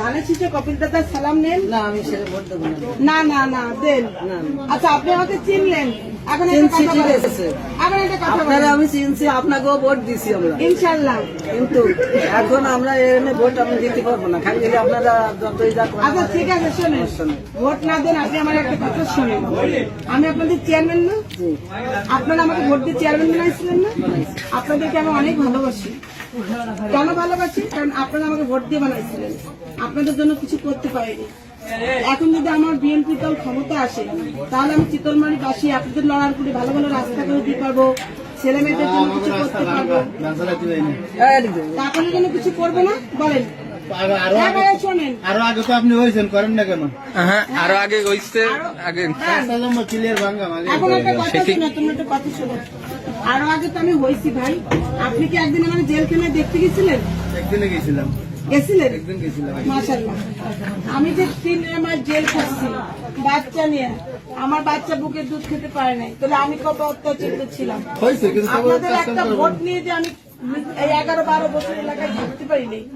ধানের শীষে কপিল দাদার সালাম নেন। না, আমি সেটা ভোট দেবো না না না দেন। আচ্ছা, আপনি আমাকে চিনলেন, এখন একটা চিনছি, কথা ঠিক বলেন। আছে। এখন একটা কথা আপনারা বলেন। আমি চিনছি, আপনাকেও ভোট দিছি আমরা, ইনশাল্লাহ। কিন্তু এখন আমরা এনে ভোট আমি দিতে পারবো না, খালি আপনারা যতই যা করেন। আচ্ছা ঠিক আছে, শোনেন, ভোট না দেন, আপনি আমার একটা কথা শোনেন। আমি আপনাদের চেয়ারম্যান না, আপনারা আমাকে ভোট দিয়ে চেয়ারম্যান বানাইছিলেন না? আপনাদেরকে আমি অনেক ভালোবাসি। কেন ভালোবাসি? কারণ আপনারা আমাকে ভোট দিয়ে বানাইছিলেন, আপনাদের জন্য কিছু করতে পারিনি। এখন যদি আমার বিএনপি দল ক্ষমতা আসে, তাহলে আমি চিতলমারি বাসী আপনাদের লড়ার করে ভালো ভালো রাস্তা করে দিতে পারবো, ছেলে মেয়েদের জন্য কিছু করতে পারবো। আপনাদের জন্য কিছু করবো না বলেন? শোনেন, আরো আগে তো আপনি হয়েছেন, করেন না কেন? হ্যাঁ, আরো আগে হইছে, আগে ক্লিয়ার ভাঙ্গা এখন একটা কথা শোনো, তুমি একটা কথা শোনো। আরো আগে তো আমি হয়েছি ভাই। আপনি কি একদিন আমার জেলখানায় দেখতে গেছিলেন? একদিনে গেছিলাম, গেছিলেন? একদিন গেছিলাম। মাশাআল্লাহ। আমি যে 3 মাস জেল খাচ্ছি বাচ্চা নিয়ে, আমার বাচ্চা বুকের দুধ খেতে পারে নাই, তাহলে আমি কত অত্যাচারিত ছিলাম। হয়েছে কিন্তু আপনাদের একটা ভোট নিয়ে যে আমি এই 11-12 বছর এলাকায় থাকতে পারিনি।